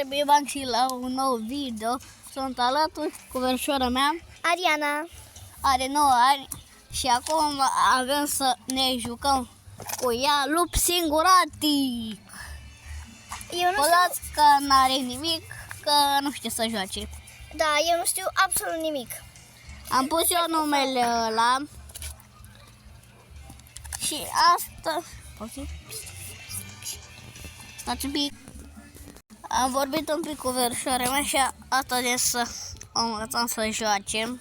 Bine și la un nou video. Sunt alături cu verișoara mea Ariana are 9 ani și acum avem să ne jucăm cu ea lup singuratic. Eu nu Podați că n-are nimic, că nu știe să joace. Da, eu nu știu absolut nimic. Am pus eu numele ăla și asta... Stați un pic. Am vorbit un pic cu verișoara mea și asta de să o învățăm să joace.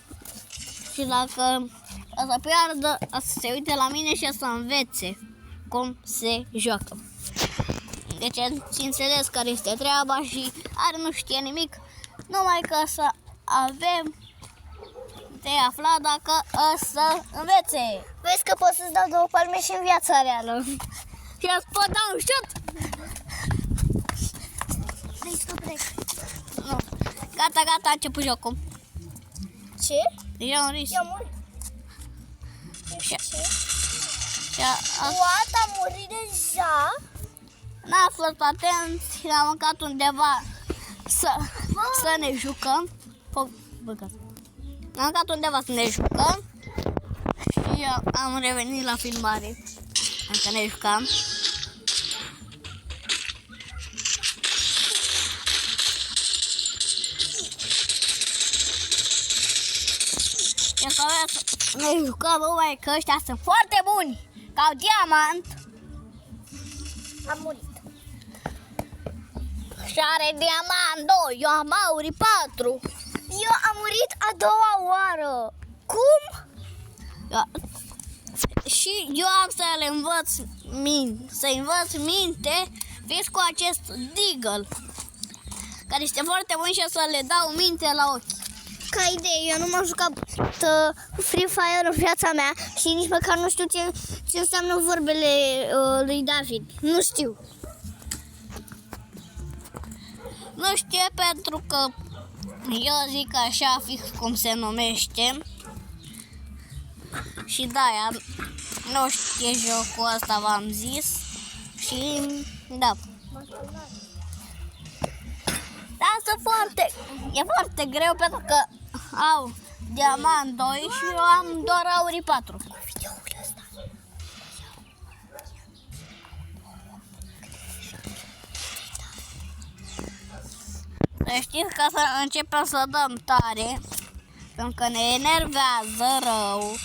Și dacă o să piardă, o să se uite la mine și o să învețe cum se joacă. Deci ați înțeles care este treaba și are nu știe nimic, numai că să avem de aflat dacă o să învețe. Vezi că pot să-ți dau 2 palme și în viața reală. Și îți pot da un șut? Nu. Gata, gata, a început jocul. Ce? Deja un risc. Eu am murit. Și What? Am murit deja? n-a fost atenți, am mâncat undeva să ne jucăm. Am mâncat undeva să ne jucăm și am revenit la filmare. Încă ne jucam. Ne jucăm, numai că ăștia sunt foarte buni, ca diamant. Am murit. Și are diamant 2, eu am auri 4. Eu am murit a doua oară. Cum? Și eu am să le învăț minte, fiți cu acest Deagle, care este foarte bun și o să le dau minte la ochi. Ca idee, eu nu m-am jucat Free Fire în viața mea și nici măcar nu știu ce înseamnă vorbele lui David. Nu știu. Nu știe pentru că eu zic așa fix cum se numește. Și de-aia nu știe jocul ăsta, v-am zis. Și da. Da, e foarte greu pentru că au diamant 2 și eu am doar auri 4. Să știți că să începem să dăm tare, pentru că ne enervează rău.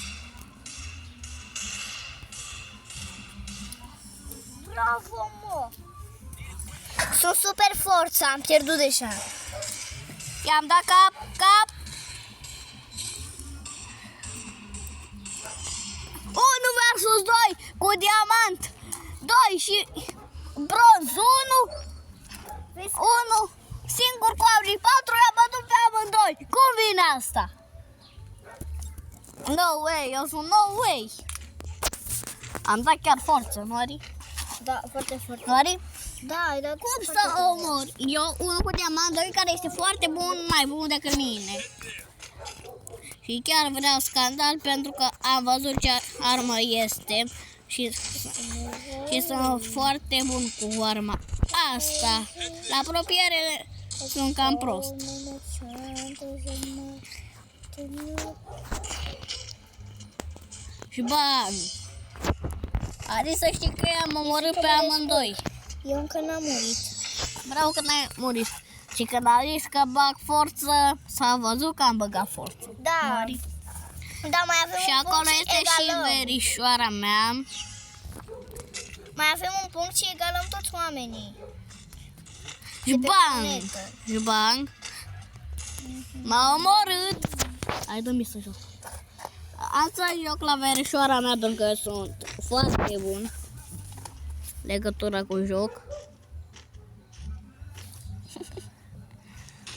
Bravo, mă! Sunt super forță, am pierdut deja. I-am dat cap. 1 versus 2 cu diamant 2 și bronz 1. 1 singur cu auri 4, i-am bătut pe amândoi. Cum vine asta? No way, eu sunt no way. Am dat chiar forță, nu Ari? Da, foarte foarte. Nu Ari? Da, ai dat Cum să omor? Eu, unul cu diamant 2 care este foarte bun, mai bun decât mine. Și chiar vreau scandal pentru că am văzut ce armă este și sunt foarte bun cu arma asta. La apropiere sunt cam prost. Și bang! Ari să știi că i-am omorât pe amândoi. Eu încă n-am murit. Bravo că n-ai murit. Și când a zis că bag forță, s-a văzut că am băgat forță. Da. Da, mai avem Și un acolo punct este și verișoara mea. Mai avem un punct și egalăm toți oamenii. Și bang! Și bang! M-a omorât! Hai, dă-mi să joc. Am să joc la verișoara mea, pentru că sunt foarte bun. Legătura cu joc.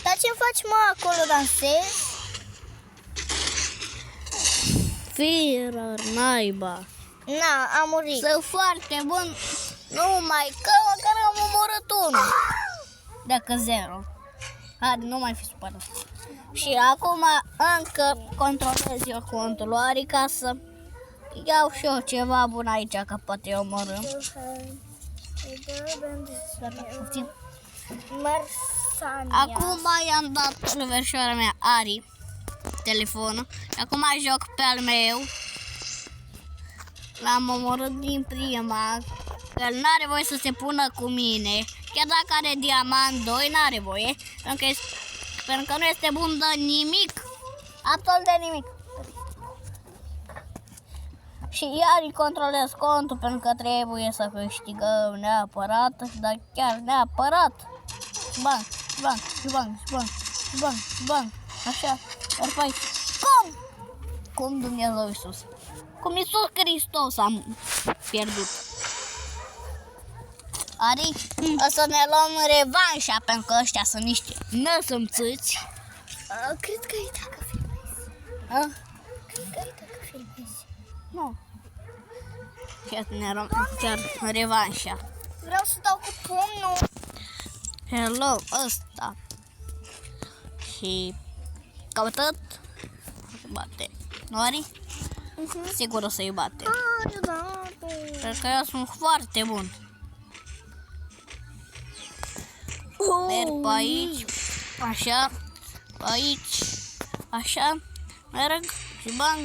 Dar ce faci, mă, acolo, dansezi? Firar, naiba. Na, am murit. Sunt foarte bun, numai că măcar am omorât unul. Dacă 0. Hai, nu mai fi supărat. Și acum încă controlez eu contul Ari ca să iau și eu ceva bun aici, că poate eu omorâm. Marsania. Acum i-am dat lui verșoara mea Ari telefonul. Acum joc pe al meu. L-am omorât din prima. Că el n-are voie să se pună cu mine. Chiar dacă are diamant 2, n-are voie. Pentru că nu este bun de nimic. Absolut de nimic. Și iar îi controlez contul pentru că trebuie să câștigăm neapărat. Dar chiar neapărat. Bang. Așa. Iar pe aici. Cum Dumnezeu Iisus? Cum Iisus Hristos am pierdut. Ari, o să ne luăm revanșa pentru că ăștia sunt niște năsămțâți. Cred că e dacă filmezi. Cred că e dacă filmezi. Nu. Și ne luăm chiar revanșa. Vreau să dau cu pumnul. Hello, ăsta. Și căutăt. Bate. Nu, Ari? Sigur o să-i bate. Pentru că eu sunt foarte bun. Merg pe aici, așa, pe aici, așa, merg și bang.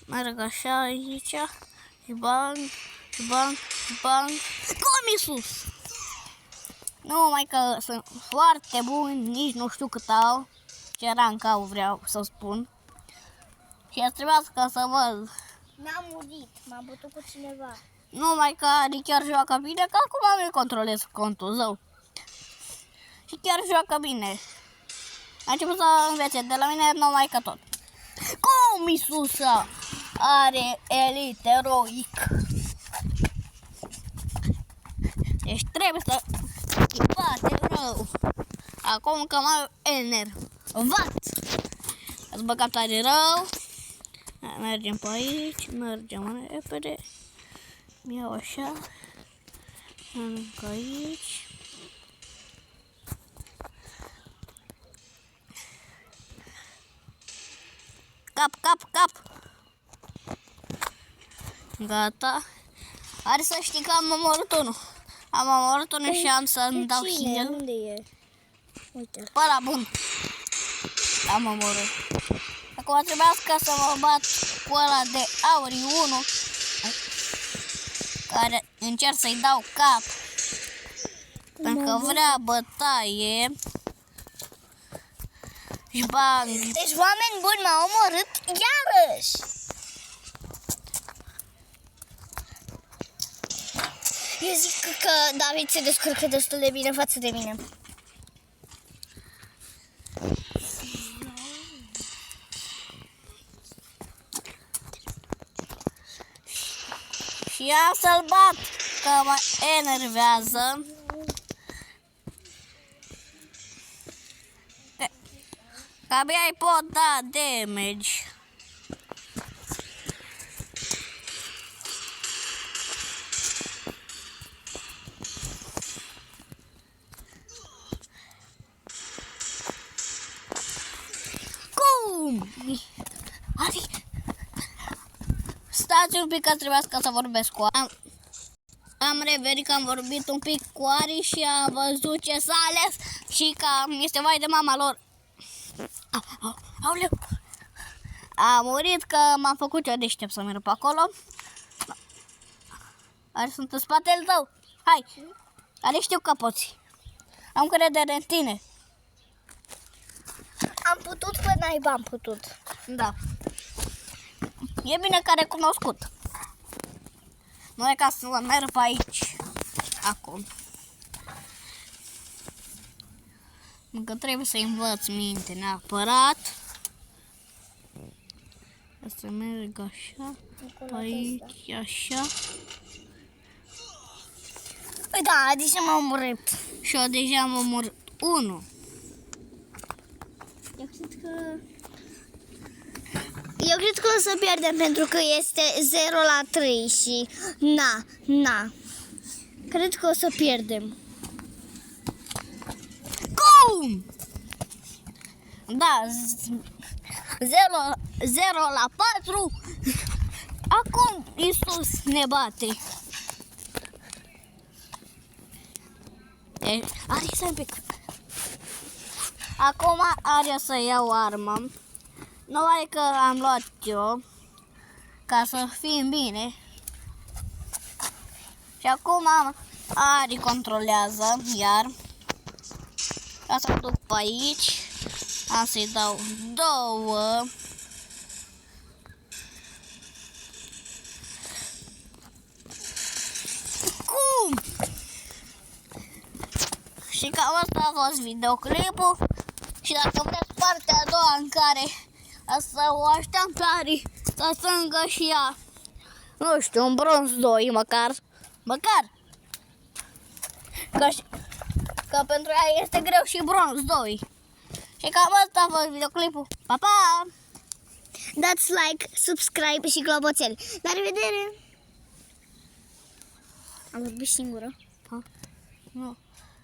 Merg așa aici și bang. Cum Iisus! Numai că sunt foarte buni, nici nu știu cât au, ce rank au vreau să spun. Și ați trebuiască să văd. N-am murit, m-am bătut cu cineva. Numai că Ari chiar joacă bine, că acum nu controlez contul zău. Și chiar joacă bine. A început să învețe de la mine numai că tot. Cum Iisus are elite eroic? Deci trebuie să îi bate rău. Acum că mai enervat. Ați băgat tare rău. Mergem pe aici, mergem mai repede. Mi-au așa. Merg aici. Cap. Gata. Are să știi că am omorât unul. Am omorât unul și am să-mi dau heal. Unde e? Uite. Păra bun. Am omorât. Acum trebuia să mă bat cu ăla de auri 1. Care încerc să-i dau cap. Pentru că vrea bătaie. Și bang. Deci oameni buni m-au omorât iarăși. Eu zic că David se descurcă destul de bine față de mine. Și ia să-l bat, că mă enervează. Că abia îi pot da damage. Cum? Ari! Stați un pic că trebuia să vorbesc cu Am revenit că am vorbit un pic cu Ari și am văzut ce s-a ales și că este vai de mama lor. Aoleu! A murit că m-am făcut eu deștept să merg pe acolo. Ari, sunt în spatele tău. Hai! Ari, știu că poți. Am încredere în tine. Am putut pe naiba, am putut. Da. E bine că a recunoscut. Nu e ca să merg pe aici. Acum. Încă trebuie să învăț minte neapărat. Să merg așa. Aici, așa. Da, deja m-am omorât. Și eu deja am omorât 1. Eu cred că o să pierdem pentru că este 0-3 și na. Cred că o să pierdem. Cum? Da, 0-4. Acum Iisus ne bate. Are să un pic. Acum are să iau armă. Numai că am luat eu ca să fim bine. Și acum Ari controlează iar. Ca să duc pe aici. Am să-i dau 2. Cum? Și cam asta a fost videoclipul. Și dacă vreți partea a doua în care să o aștept pe Ari să strângă și ea, nu știu, un bronz 2 măcar. Că pentru ea este greu și bronz 2. Și cam asta a fost videoclipul. Pa, pa! Dați like, subscribe și clopoțel. La revedere! Am vorbit singură. Nu.